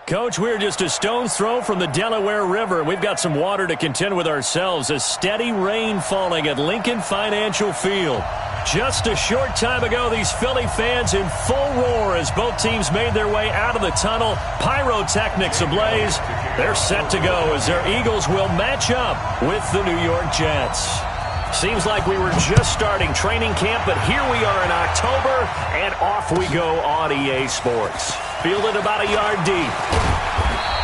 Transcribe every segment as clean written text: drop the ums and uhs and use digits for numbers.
Coach, we're just a stone's throw from the Delaware River. We've got some water to contend with ourselves. A steady rain falling at Lincoln Financial Field. Just a short time ago, these Philly fans in full roar as both teams made their way out of the tunnel. Pyrotechnics ablaze. They're set to go as their Eagles will match up with the New York Jets. Seems like we were just starting training camp, but here we are in October, and off we go on EA Sports. Fielded about a yard deep.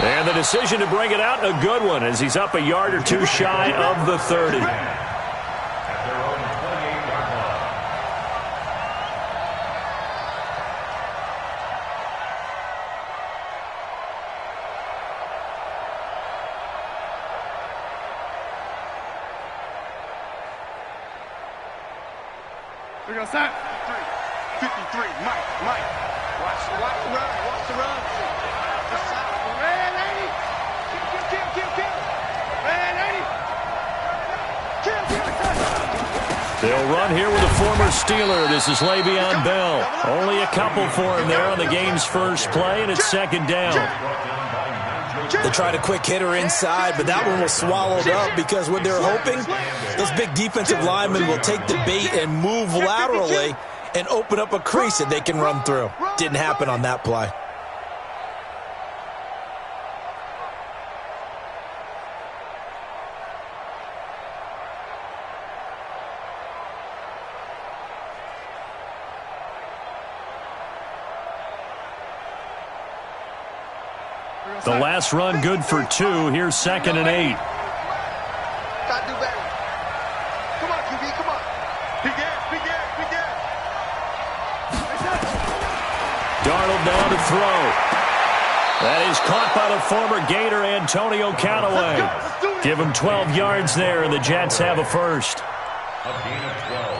And the decision to bring it out, a good one, as he's up a yard or two shy of the 30. We're going to start. 53, Mike. Watch the run. Red 80. Kill. Red 80. Kill. They'll run here with a former Steeler. This is Le'Veon Bell. Only a couple for him there on the game's first play, and it's second down. They tried a quick hitter inside, but that one was swallowed up because what they're hoping, those big defensive linemen will take the bait and move laterally and open up a crease that they can run through. Didn't happen on that play. The last run good for 2. Here's 2nd and 8. Gotta do better. Come on, QB, come on. Big air. Darnold down to throw. That is caught by the former Gator Antonio Callaway. Give him 12 yards there, and the Jets have a first. A gain of 12.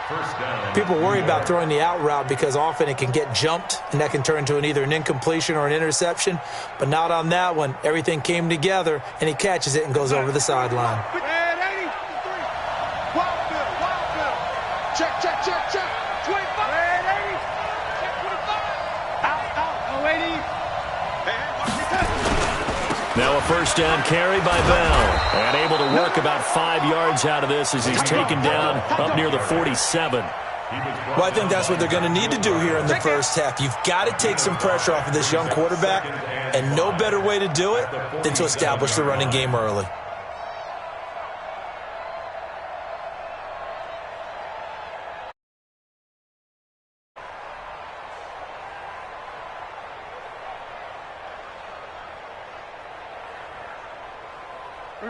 First down. People worry about throwing the out route because often it can get jumped, and that can turn into either an incompletion or an interception. But not on that one. Everything came together, and he catches it and goes over the sideline. Red 80. Wild field. Check. 25. Red 80. Check 25. Out. No 80. Now a first down carry by Bell. And able to work about 5 yards out of this as he's taken down up near the 47. Well, I think that's what they're going to need to do here in the first half. You've got to take some pressure off of this young quarterback, and no better way to do it than to establish the running game early.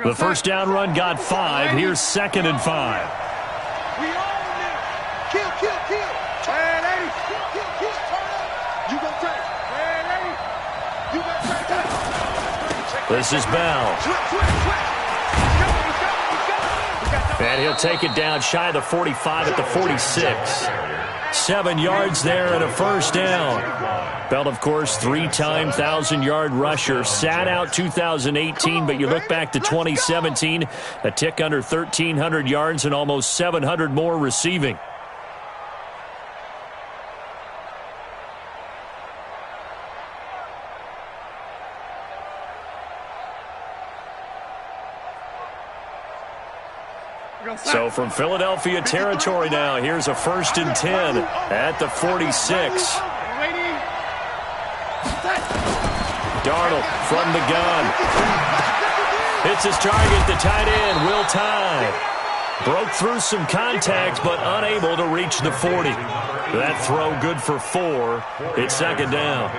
The first down run got 5. Here's 2nd and 5. We own it. Kill. Red 80. Kill. You go crazy. Red 80. You go crazy. This is Bell. And he'll take it down shy of the 45 at the 46. 7 yards there and a first down. Bell, of course, 3-time 1,000-yard rusher. Sat out 2018, but you look back to 2017, a tick under 1,300 yards and almost 700 more receiving. So from Philadelphia territory now, here's a 1st and 10 at the 46. Darnold from the gun. Hits his target, the tight end, Will Tye. Broke through some contact, but unable to reach the 40. That throw good for 4. It's 2nd down.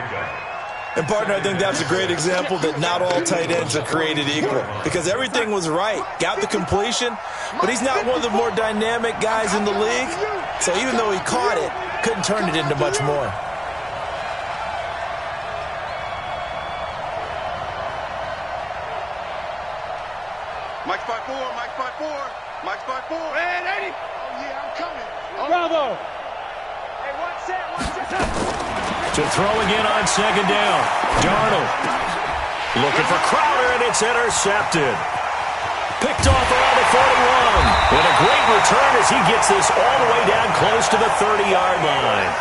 And, partner, I think that's a great example that not all tight ends are created equal because everything was right. Got the completion, but he's not one of the more dynamic guys in the league. So even though he caught it, couldn't turn it into much more. Mike's by 4. Red 80. Oh, yeah, I'm coming. Bravo. Hey, one set. To throw again on 2nd down. Darnold looking for Crowder, and it's intercepted. Picked off around the 41. With a great return as he gets this all the way down close to the 30-yard line.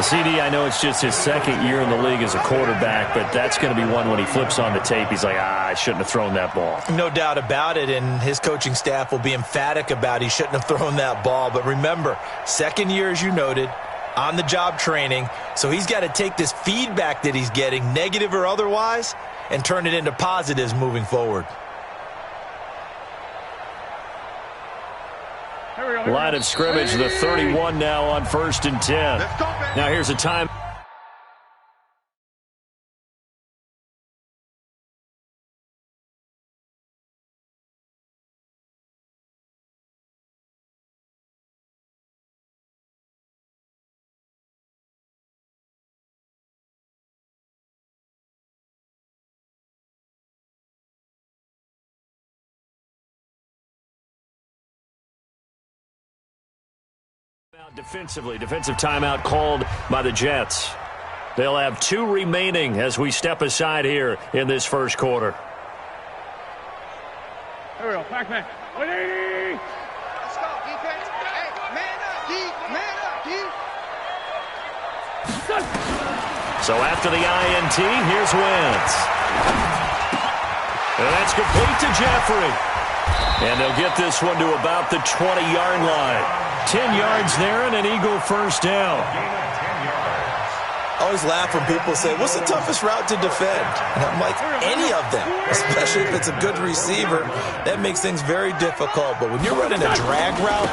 CD, I know it's just his second year in the league as a quarterback, but that's going to be one when he flips on the tape. He's like, I shouldn't have thrown that ball. No doubt about it, and his coaching staff will be emphatic about he shouldn't have thrown that ball. But remember, second year, as you noted, on-the-job training, so he's got to take this feedback that he's getting, negative or otherwise, and turn it into positives moving forward. Line of scrimmage, the 31 now on 1st and 10. Now here's a time. Defensively, defensive timeout called by the Jets. They'll have 2 remaining as we step aside here in this first quarter. Here we go, back. 180! Let's go, defense. Hey, man up, D. Man up, D. So after the INT, here's Wentz. And that's complete to Jeffrey. And they'll get this one to about the 20-yard line. 10 yards there and an Eagle first down. I always laugh when people say, what's the toughest route to defend? And I'm like, any of them, especially if it's a good receiver. That makes things very difficult. But when you're running a drag route,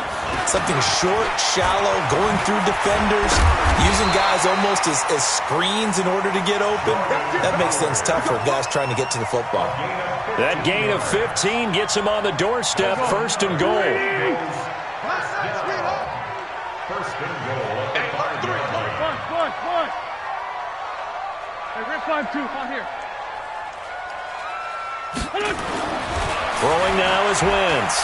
something short, shallow, going through defenders, using guys almost as screens in order to get open, that makes things tough for guys trying to get to the football. That gain of 15 gets him on the doorstep, 1st and goal. First and goal at the 5-yard line. One. Hey, Rip 5-2, on here. Throwing now is Wentz.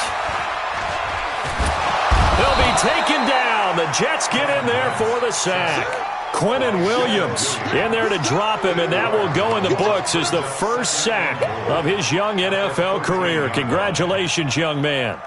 He'll be taken down. The Jets get in there for the sack. Quinnen Williams in there to drop him, and that will go in the books as the first sack of his young NFL career. Congratulations, young man.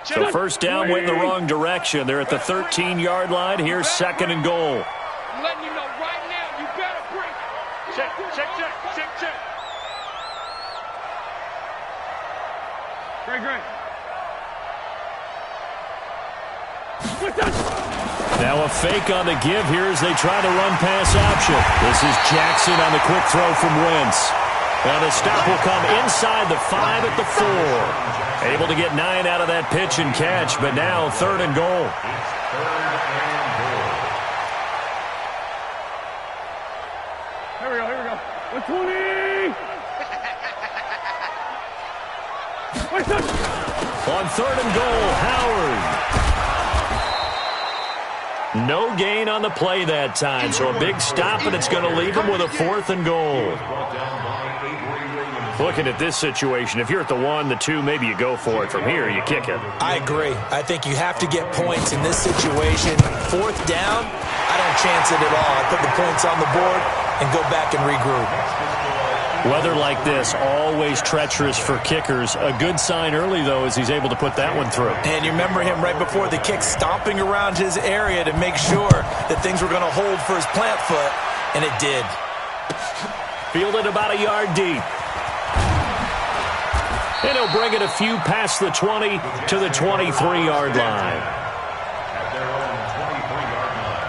So first down went in the wrong direction. They're at the 13-yard line. Here's 2nd and goal. I'm letting you know right now, you gotta break. Check. Great. Now a fake on the give here as they try to run pass option. This is Jackson on the quick throw from Wentz. And the stop will come inside the 5 at the 4. Able to get 9 out of that pitch and catch, but now 3rd and goal. Here we go. 120! On 3rd and goal, Howard. No gain on the play that time, so a big stop, and it's going to leave him with a 4th and goal. Looking at this situation, if you're at the 1, the 2, maybe you go for it. From here, you kick it. I agree. I think you have to get points in this situation. 4th down, I don't chance it at all. I put the points on the board and go back and regroup. Weather like this, always treacherous for kickers. A good sign early, though, is he's able to put that one through. And you remember him right before the kick stomping around his area to make sure that things were going to hold for his plant foot, and it did. Fielded about a yard deep. And he'll bring it a few past the 20 to the 23-yard line. At their own 23-yard line.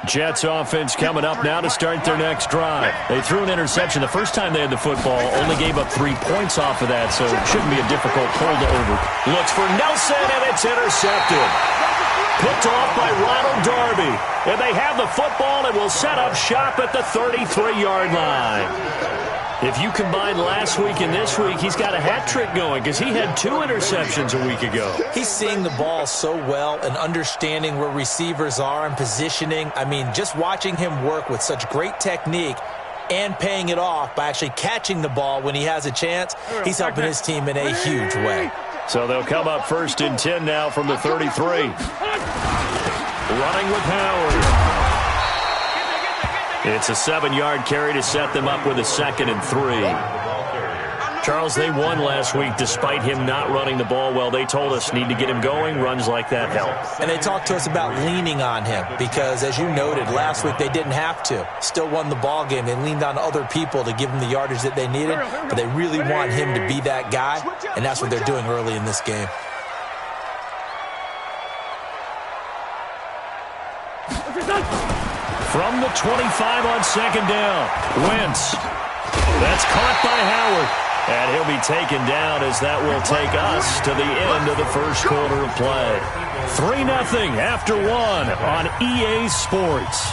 Jets offense coming up now to start their next drive. They threw an interception the first time they had the football, only gave up 3 points off of that, so it shouldn't be a difficult pull to over. Looks for Nelson, and it's intercepted. Picked off by Ronald Darby. And they have the football and will set up shop at the 33-yard line. If you combine last week and this week, he's got a hat trick going because he had 2 interceptions a week ago. He's seeing the ball so well and understanding where receivers are and positioning. I mean, just watching him work with such great technique and paying it off by actually catching the ball when he has a chance, he's helping his team in a huge way. So they'll come up 1st and 10 now from the 33. Running with Howard. It's a 7-yard carry to set them up with a 2nd and 3. Charles, they won last week despite him not running the ball well. They told us need to get him going. Runs like that help. And they talked to us about leaning on him because, as you noted, last week they didn't have to. Still won the ball game. They leaned on other people to give them the yardage that they needed, but they really want him to be that guy, and that's what they're doing early in this game. From the 25 on 2nd down, Wentz. That's caught by Howard. And he'll be taken down as that will take us to the end of the first quarter of play. 3-0 after 1 on EA Sports.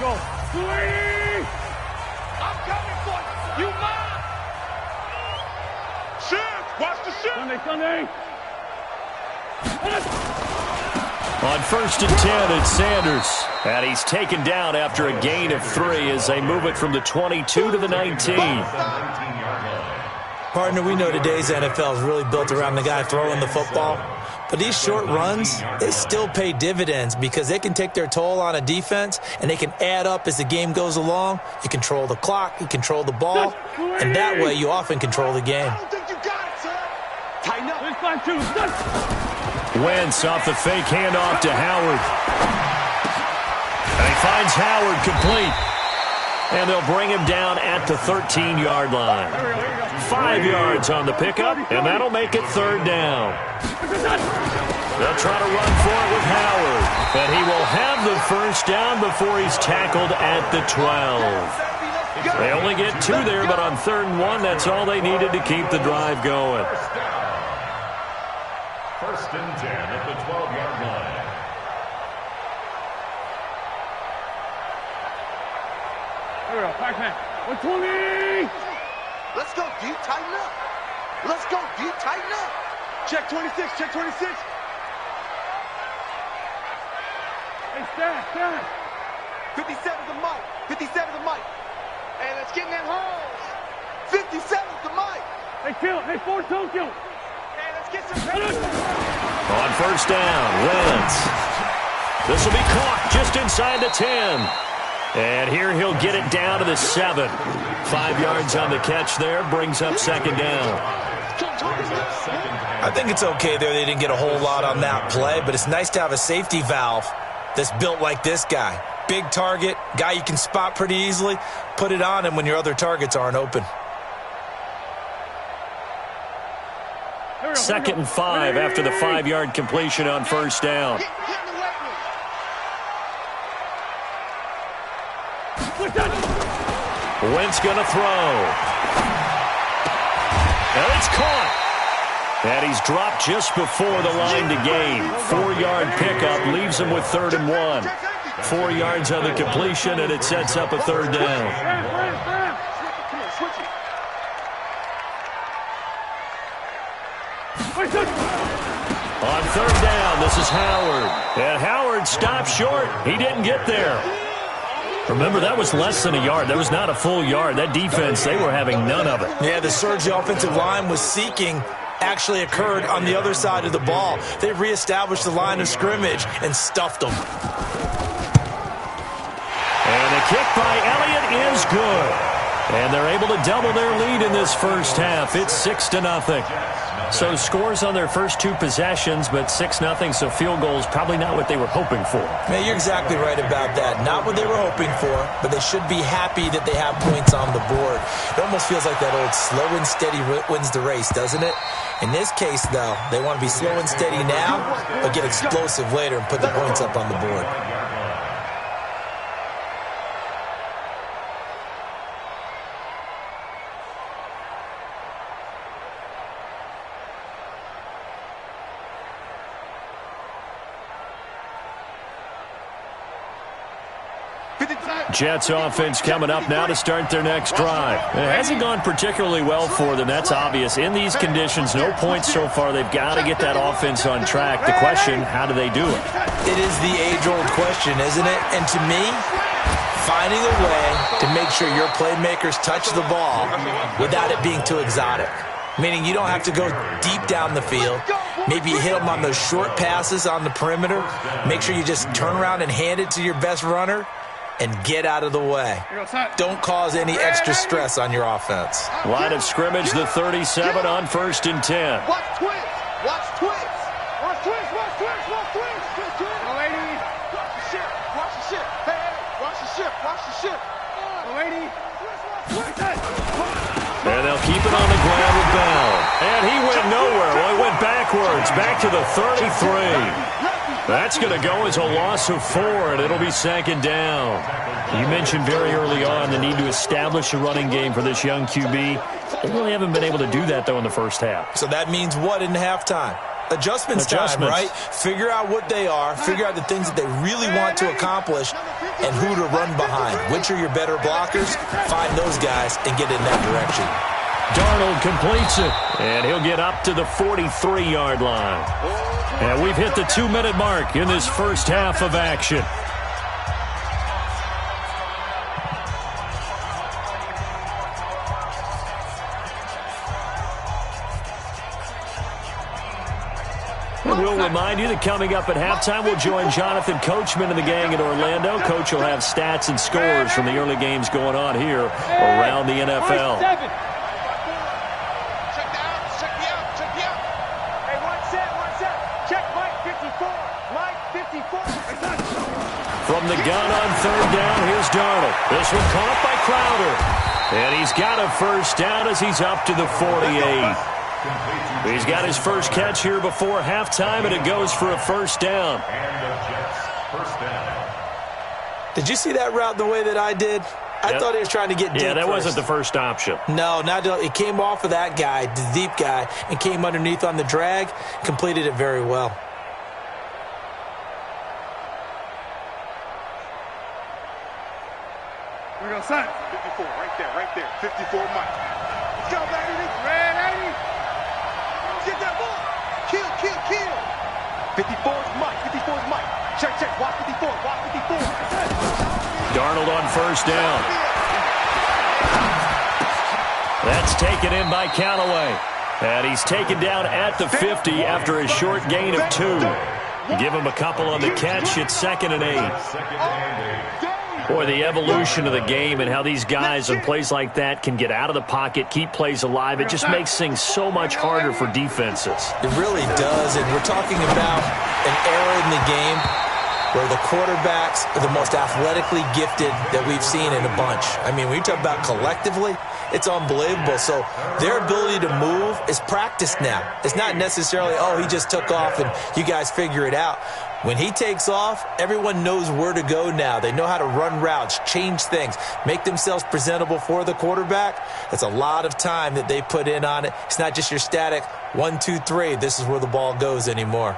Go. 280! I'm coming for you. You mine. Shift. Watch the shift. Sunday. On 1st and 10, it's Sanders. And he's taken down after a gain of 3 as they move it from the 22 to the 19. Partner, we know today's NFL is really built around the guy throwing the football. But these short runs, they still pay dividends because they can take their toll on a defense and they can add up as the game goes along. You control the clock, you control the ball, and that way you often control the game. I don't think you got it, sir. Tighten up. 5-2. Wentz off the fake handoff to Howard. And he finds Howard complete. And they'll bring him down at the 13-yard line. 5 yards on the pickup, and that'll make it 3rd down. They'll try to run for it with Howard. And he will have the 1st down before he's tackled at the 12. They only get 2 there, but on 3rd and 1, that's all they needed to keep the drive going. 1st and 10 at the 12-yard line. Here we go. 120! Let's go, D. Tighten up. Let's go, D. Tighten up. Check 26. Check 26. Hey, stand. 57's the mic. 57's the mic. And let's get in that holes. 57's the mic. Hey, kill. Hey, 4-2 kill. And let's get some. On 1st down, Wentz. This will be caught just inside the 10. And here he'll get it down to the 7. 5 yards on the catch there, brings up 2nd down. I think it's okay there. They didn't get a whole lot on that play, but it's nice to have a safety valve that's built like this guy. Big target, guy you can spot pretty easily. Put it on him when your other targets aren't open. 2nd and 5 after the 5-yard completion on 1st down. Wentz gonna throw. And it's caught. And he's dropped just before the line to gain. 4-yard pickup leaves him with 3rd and 1. 4 yards on the completion, and it sets up a 3rd down. On 3rd down, this is Howard. And Howard stopped short. He didn't get there. Remember, that was less than a yard. That was not a full yard. That defense, they were having none of it. Yeah, the surge the offensive line was seeking actually occurred on the other side of the ball. They reestablished the line of scrimmage and stuffed them. And the kick by Elliott is good. And they're able to double their lead in this first half. It's 6-0. So scores on their first 2 possessions, but 6-0, so field goals probably not what they were hoping for. Man, you're exactly right about that. Not what they were hoping for, but they should be happy that they have points on the board. It almost feels like that old slow and steady wins the race, doesn't it? In this case, though, they want to be slow and steady now, but get explosive later and put the points up on the board. Jets offense coming up now to start their next drive. It hasn't gone particularly well for them. That's obvious. In these conditions, no points so far. They've got to get that offense on track. The question, how do they do it? It is the age-old question, isn't it? And to me, finding a way to make sure your playmakers touch the ball without it being too exotic. Meaning you don't have to go deep down the field. Maybe you hit them on those short passes on the perimeter. Make sure you just turn around and hand it to your best runner and get out of the way. Don't cause any extra stress on your offense. Line of scrimmage, the 37 on 1st and 10. Watch twins. Watch twins. Watch twins. Watch twins. Watch twins. Watch twins. Lady. Watch the ship. Watch the ship. Hey, hey. Watch the ship. Watch the ship. Lady. And they'll keep it on the ground with Bell. And he went nowhere. Well, he went backwards. Back to the 33. That's going to go as a loss of 4, and it'll be 2nd down. You mentioned very early on the need to establish a running game for this young QB. They really haven't been able to do that, though, in the first half. So that means what in halftime? Adjustments time, right? Figure out what they are, figure out the things that they really want to accomplish, and who to run behind. Which are your better blockers? Find those guys and get in that direction. Darnold completes it, and he'll get up to the 43-yard line. And we've hit the 2-minute mark in this first half of action. And we'll remind you that coming up at halftime, we'll join Jonathan Coachman and the gang in Orlando. Coach will have stats and scores from the early games going on here around the NFL. From the gun on 3rd down, here's Darnold. This one caught by Crowder. And he's got a first down as he's up to the 48. He's got his first catch here before halftime, and it goes for a first down. Did you see that route the way that I did? I thought he was trying to get deep. Yeah, that first. wasn't the first option. No, it came off of that guy, the deep guy, and came underneath on the drag, completed it very well. We go, son. 54, right there. 54, Mike. Let's go, baby. Red 80. Get that ball. Kill. 54 is Mike. 54 is Mike. Check. Watch 54. Watch 54. Darnold on first down. That's taken in by Callaway. And he's taken down at the 50 after a short gain of 2. Give him a couple on the catch. It's 2nd and 8. Boy, the evolution of the game and how these guys on plays like that can get out of the pocket, keep plays alive, it just makes things so much harder for defenses. It really does, and we're talking about an era in the game where the quarterbacks are the most athletically gifted that we've seen in a bunch. I mean, when you talk about collectively, it's unbelievable. So their ability to move is practiced now. It's not necessarily, he just took off and you guys figure it out. When he takes off, everyone knows where to go now. They know how to run routes, change things, make themselves presentable for the quarterback. That's a lot of time that they put in on it. It's not just your static 1, 2, 3. This is where the ball goes anymore.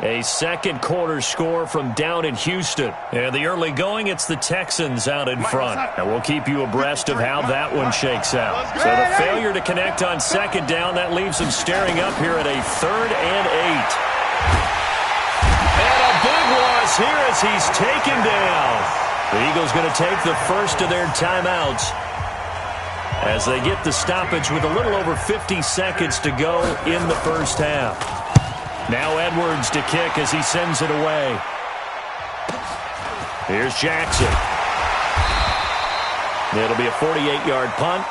A second quarter score from down in Houston. And the early going, it's the Texans out in front. And we'll keep you abreast of how that one shakes out. So the failure to connect on 2nd down, that leaves them staring up here at a 3rd and 8. And a big loss here as he's taken down. The Eagles going to take the first of their timeouts as they get the stoppage with a little over 50 seconds to go in the first half. Now Edwards to kick as he sends it away. Here's Jackson. It'll be a 48-yard punt.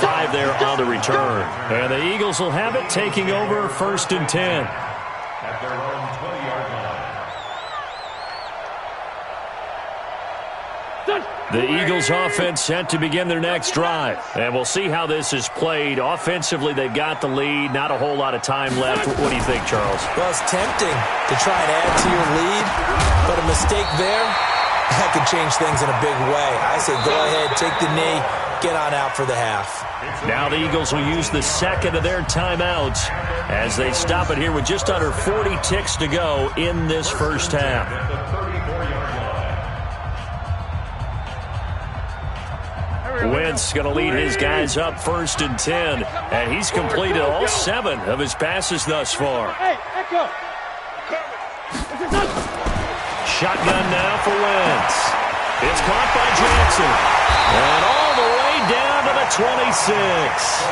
5 there on the return. And the Eagles will have it, taking over 1st and 10. At their own 20-yard line. The Eagles offense set to begin their next drive. And we'll see how this is played. Offensively, they've got the lead. Not a whole lot of time left. What do you think, Charles? Well, it's tempting to try and add to your lead, but a mistake there, that could change things in a big way. I say go ahead, take the knee, get on out for the half. Now the Eagles will use the second of their timeouts as they stop it here with just under 40 ticks to go in this first half. Wentz going to lead his guys up 1st and 10, and he's completed all 7 of his passes thus far. Shotgun now for Wentz. It's caught by Jackson. And all the way down to the 26.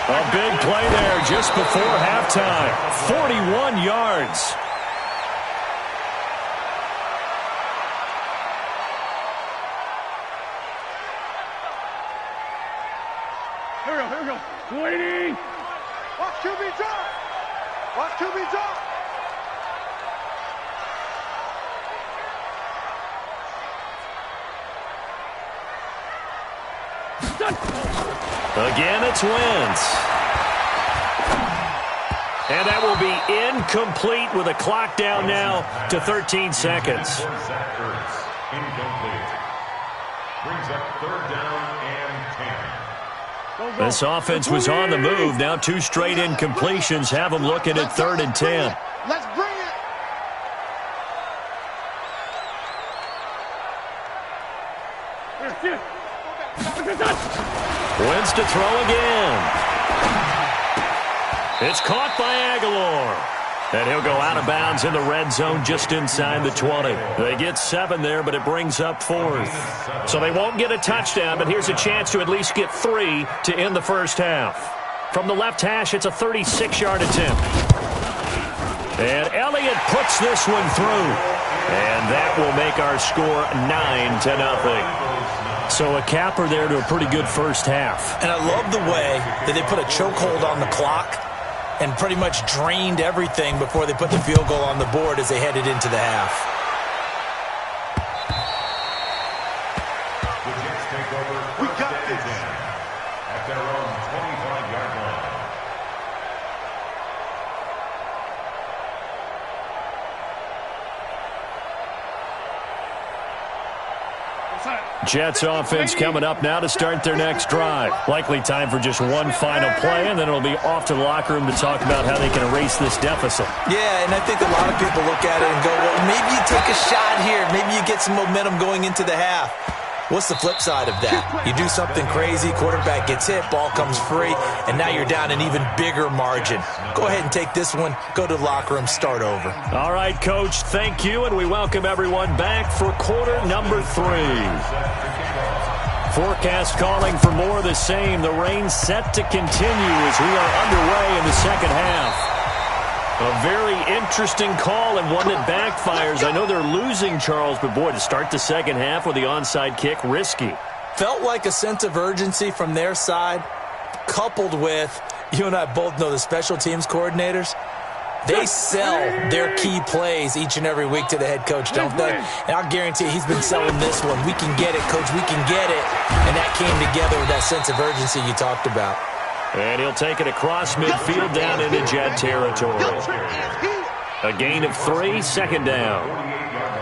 A big play there just before halftime. 41 yards. Here we go. Waiting. Watch QB drop. Watch QB drop. Again, it's Wentz. And that will be incomplete with a clock down now to 13 seconds. Incomplete. Brings up 3rd down and 10. This offense was on the move. Now 2 straight incompletions have them looking at 3rd and 10. Let's bring it. Wentz to throw again. It's caught by Aguilar. And he'll go out of bounds in the red zone just inside the 20. They get 7 there, but it brings up 4th. So they won't get a touchdown, but here's a chance to at least get 3 to end the first half. From the left hash, it's a 36-yard attempt. And Elliott puts this one through. And that will make our score 9-0. So a capper there to a pretty good first half. And I love the way that they put a chokehold on the clock and pretty much drained everything before they put the field goal on the board as they headed into the half. The Jets take over. We got this. At their own 25-yard line. Jets offense coming up now to start their next drive. Likely time for just one final play, and then it'll be off to the locker room to talk about how they can erase this deficit. Yeah, and I think a lot of people look at it and go, well, maybe you take a shot here. Maybe you get some momentum going into the half. What's the flip side of that? You do something crazy, quarterback gets hit, ball comes free, and now you're down an even bigger margin. Go ahead and take this one, go to the locker room, start over. All right, Coach, thank you, and we welcome everyone back for quarter number 3. Forecast calling for more of the same. The rain set to continue as we are underway in the second half. A very interesting call and one that backfires. I know they're losing, Charles, but boy, to start the second half with the onside kick, risky. Felt like a sense of urgency from their side, coupled with, you and I both know the special teams coordinators, they sell their key plays each and every week to the head coach, don't they? And I'll guarantee you he's been selling this one. We can get it, coach, we can get it. And that came together with that sense of urgency you talked about. And he'll take it across midfield down into Jet territory. A gain of 3, second down.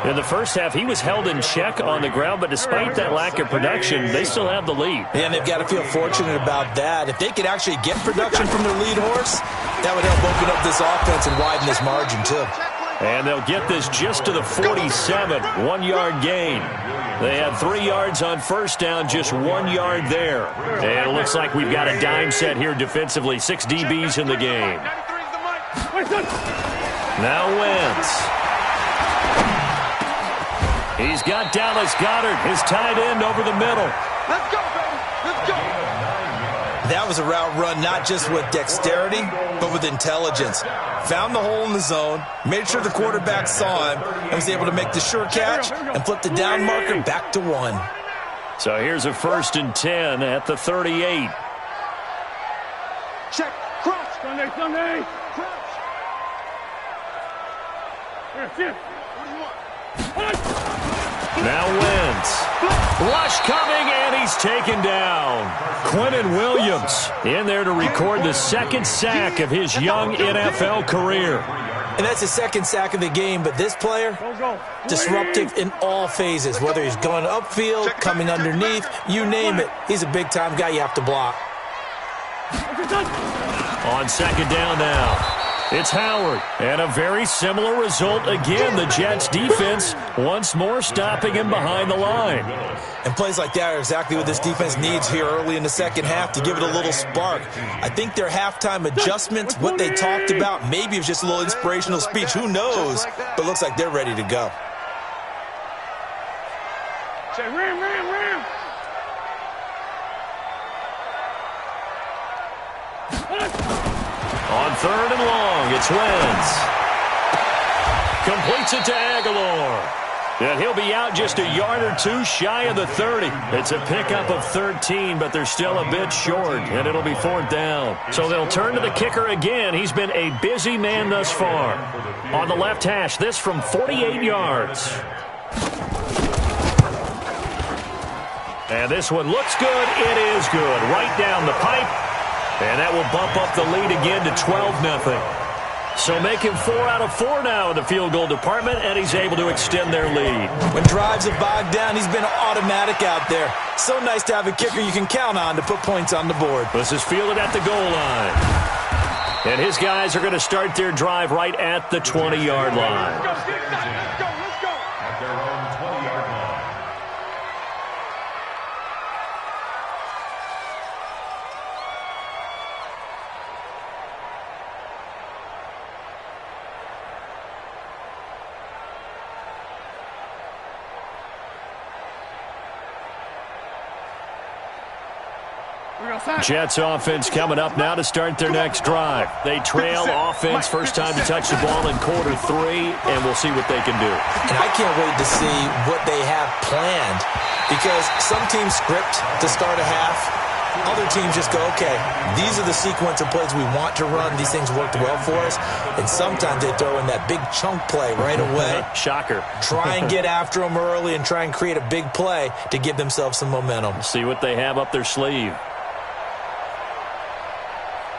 In the first half, he was held in check on the ground, but despite that lack of production, they still have the lead. And they've got to feel fortunate about that. If they could actually get production from their lead horse, that would help open up this offense and widen this margin, too. And they'll get this just to the 47, 1-yard gain. They had 3 yards on first down, just 1 yard there. And it looks like we've got a dime set here defensively. 6 DBs in the game. Now Wentz. He's got Dallas Goedert, his tight end, over the middle. Let's go, baby. Let's go. That was a route run not just with dexterity, but with intelligence. Found the hole in the zone, made sure the quarterback saw him, and was able to make the sure catch and flip the down marker back to 1. So here's a 1st and 10 at the 38. Check. Crouch. Sunday, Sunday. Crouch. Here, sit. What do you want? Now Wentz. Rush coming, and he's taken down. Quentin Williams in there to record the 2nd sack of his young NFL career. And that's the 2nd sack of the game, but this player, disruptive in all phases, whether he's going upfield, coming underneath, you name it. He's a big-time guy you have to block. On 2nd down now, it's Howard. And a very similar result again. The Jets defense once more stopping him behind the line. And plays like that are exactly what this defense needs here early in the 2nd half to give it a little spark. I think their halftime adjustments, what they talked about, maybe it was just a little inspirational speech. Who knows? But looks like they're ready to go. Say, ram, ram, ram. On 3rd and long, it's Wentz. Completes it to Aguilar. And he'll be out just a yard or two shy of the 30. It's a pickup of 13, but they're still a bit short, and it'll be 4th down. So they'll turn to the kicker again. He's been a busy man thus far. On the left hash, this from 48 yards. And this one looks good. It is good. Right down the pipe. And that will bump up the lead again to 12-0. So making 4 out of 4 now in the field goal department, and he's able to extend their lead. When drives have bogged down, he's been automatic out there. So nice to have a kicker you can count on to put points on the board. This is fielded at the goal line. And his guys are going to start their drive right at the 20-yard line. Let's go. Let's go. At their own 20-yard line. Jets offense coming up now to start their next drive. They trail offense, first time to touch the ball in quarter 3, and we'll see what they can do. And I can't wait to see what they have planned, because some teams script to start a half. Other teams just go, okay, these are the sequence of plays we want to run. These things worked well for us. And sometimes they throw in that big chunk play right away. Shocker. Try and get after them early and try and create a big play to give themselves some momentum. See what they have up their sleeve.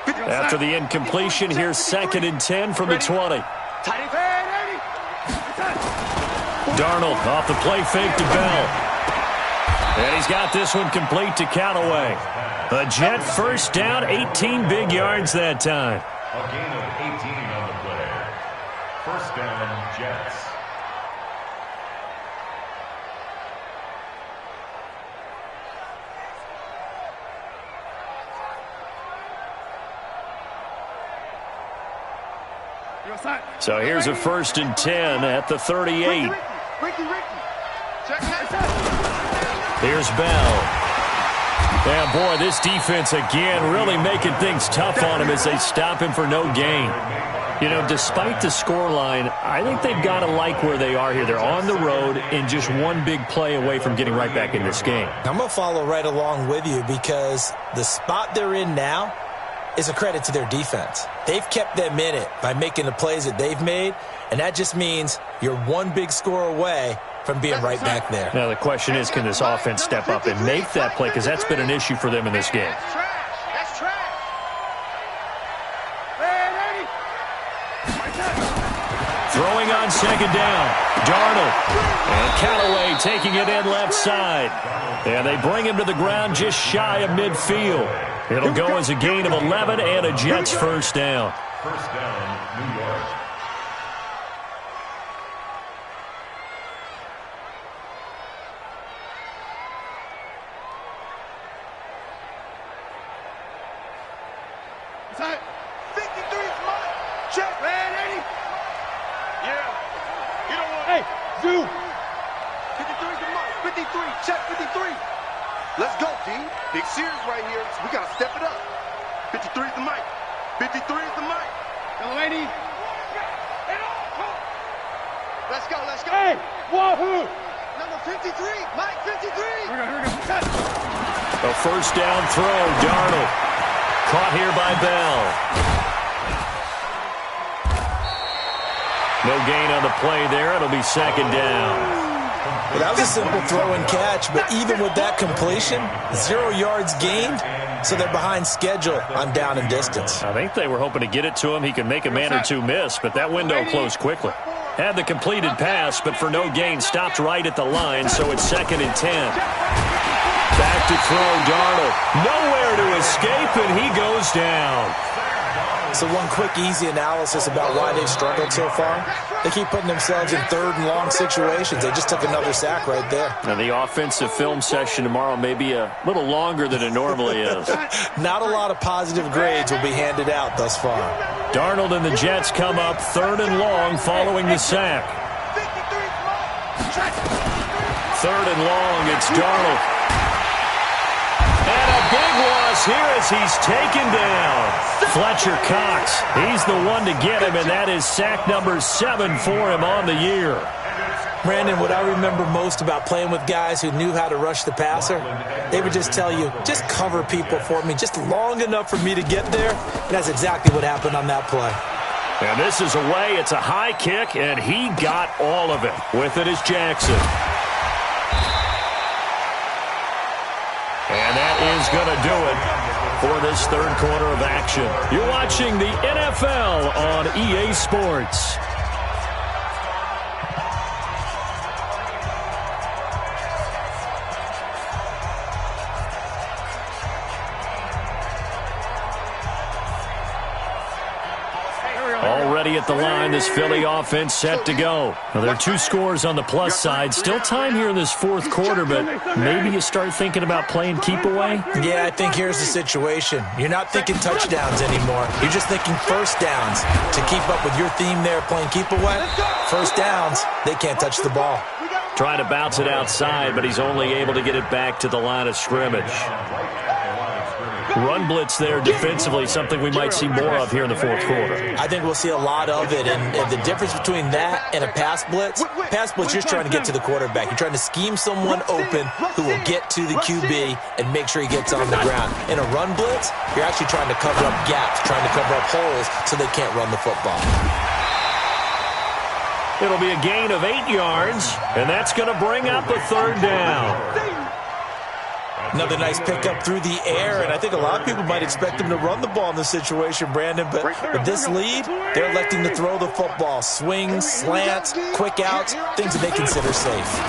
After the incompletion, here's 2nd and 10 from the 20. Darnold off the play fake to Bell. And he's got this one complete to Callaway. A Jet first down, 18 big yards that time. A gain of 18 on the play. First down, Jets. So here's a 1st and 10 at the 38. Ricky. Check that. Here's Bell. Yeah, boy, this defense again really making things tough on him as they stop him for no gain. You know, despite the scoreline, I think they've got to like where they are here. They're on the road and just one big play away from getting right back in this game. I'm going to follow right along with you, because the spot they're in now is a credit to their defense. They've kept them in it by making the plays that they've made, and that just means you're one big score away from being right back there. Now the question is, can this offense step up and make that play, because that's been an issue for them in this game. That's trash. Throwing on 2nd down, Darnold. And Callaway taking it in left side. And they bring him to the ground just shy of midfield. It'll go as a gain of 11 and a Jets first down. First down, New York. Tight. 53 is mine. Check. Ready? Yeah. You don't want Hey, Zoo. 53 is the mic. 53. Check 53. Let's go, D. Big series right here. So we got to step it up. 53 is the mic. 53 is the mic. Young lady. Let's go. Hey, Wahoo. No, 53. Mike, 53. A first down throw. Darnold caught here by Bell. No gain on the play there. It'll be second down. Well, that was a simple throw and catch, but even with that completion, 0 yards gained, so they're behind schedule on down and distance. I think they were hoping to get it to him. He could make a man or two miss, but that window closed quickly. Had the completed pass, but for no gain, stopped right at the line, so it's 2nd and 10. Back to throw, Darnold. Nowhere to escape, and he goes down. So one quick, easy analysis about why they've struggled so far. They keep putting themselves in 3rd and long situations. They just took another sack right there. And the offensive film session tomorrow may be a little longer than it normally is. Not a lot of positive grades will be handed out thus far. Darnold and the Jets come up 3rd and long following the sack. 3rd and long, it's Darnold. And a big loss here as he's taken down. Fletcher Cox, he's the one to get him, and that is sack number 7 for him on the year. Brandon, what I remember most about playing with guys who knew how to rush the passer, they would just tell you, just cover people for me, just long enough for me to get there. And that's exactly what happened on that play. And this is away. It's a high kick, and he got all of it. With it is Jackson. And that is going to do it for this 3rd quarter of action. You're watching the NFL on EA Sports. Already at the line, this Philly offense set to go. Now, there are 2 scores on the plus side. Still time here in this 4th quarter, but maybe you start thinking about playing keep away? Yeah, I think here's the situation. You're not thinking touchdowns anymore. You're just thinking first downs. To keep up with your theme there, playing keep away, first downs, they can't touch the ball. Trying to bounce it outside, but he's only able to get it back to the line of scrimmage. Run blitz there defensively, something we might see more of here in the 4th quarter. I think we'll see a lot of it, and the difference between that and a pass blitz, you're just trying to get to the quarterback. You're trying to scheme someone open who will get to the QB and make sure he gets on the ground. In a run blitz, you're actually trying to cover up gaps, trying to cover up holes so they can't run the football. It'll be a gain of 8 yards, and that's going to bring up a 3rd down. Another nice pickup through the air, and I think a lot of people might expect him to run the ball in this situation, Brandon, but with this lead, they're electing to throw the football. Swings, slants, quick outs, things that they consider safe.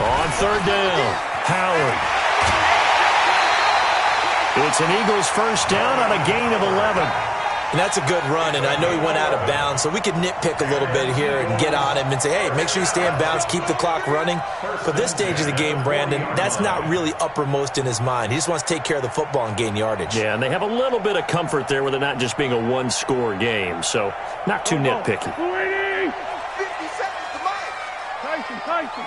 On 3rd down, Howard. It's an Eagles first down on a gain of 11. And that's a good run, and I know he went out of bounds, so we could nitpick a little bit here and get on him and say, hey, make sure you stay in bounds, keep the clock running. But this stage of the game, Brandon, that's not really uppermost in his mind. He just wants to take care of the football and gain yardage. Yeah, and they have a little bit of comfort there with it not just being a one-score game, so not too nitpicky. 50 seconds to Mike. Tyson.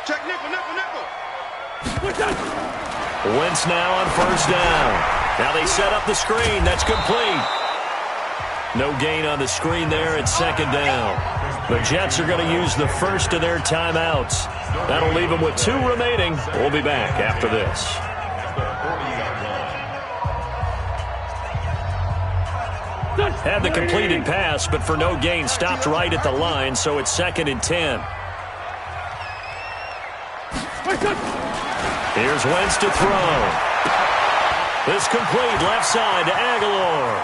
Check nickel. Wentz now on first down. Now they set up the screen. That's complete. No gain on the screen there. It's 2nd down. The Jets are going to use the first of their timeouts. That'll leave them with 2 remaining. We'll be back after this. Had the completed pass, but for no gain, stopped right at the line, so it's 2nd and 10. Here's Wentz to throw. This complete left side to Aguilar.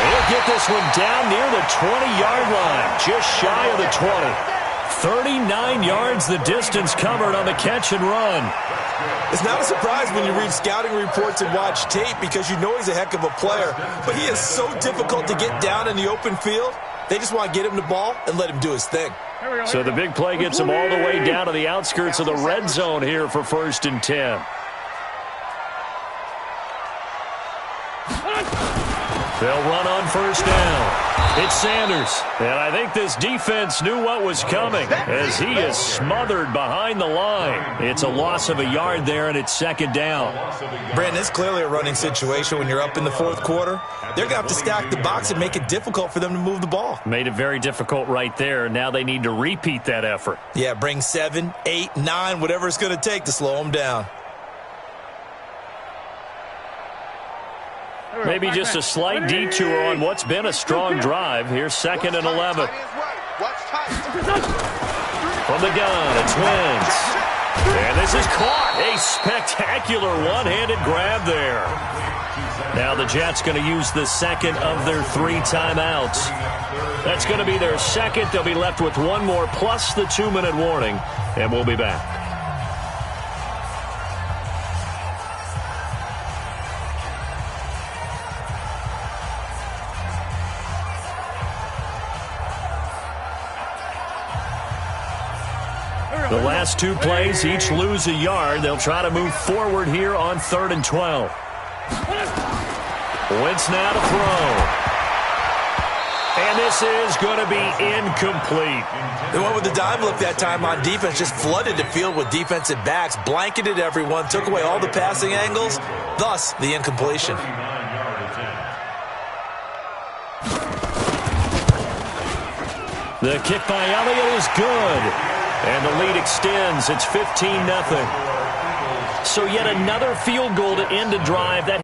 He'll get this one down near the 20-yard line, just shy of the 20. 39 yards the distance covered on the catch and run. It's not a surprise when you read scouting reports and watch tape because you know he's a heck of a player, but he is so difficult to get down in the open field. They just want to get him the ball and let him do his thing. So the big play gets him all the way down to the outskirts of the red zone here for 1st and 10. They'll run on first down. It's Sanders. And I think this defense knew what was coming as he is smothered behind the line. It's a loss of a yard there, and it's second down. Brandon, it's clearly a running situation when you're up in the fourth quarter. They're going to have to stack the box and make it difficult for them to move the ball. Made it very difficult right there. Now they need to repeat that effort. Yeah, bring 7, 8, 9, whatever it's going to take to slow them down. Maybe just a slight detour on what's been a strong drive. Here's second and 11. From the gun, it's Wentz. And this is caught. A spectacular one-handed grab there. Now the Jets going to use the second of their 3 timeouts. That's going to be their second. They'll be left with one more plus the 2-minute warning. And we'll be back. The last 2 plays, each lose a yard. They'll try to move forward here on 3rd and 12. Wentz now to throw. And this is going to be incomplete. They went with the dive look that time on defense, just flooded the field with defensive backs, blanketed everyone, took away all the passing angles, thus the incompletion. The kick by Elliott is good. And the lead extends. It's 15-0. So yet another field goal to end a drive. That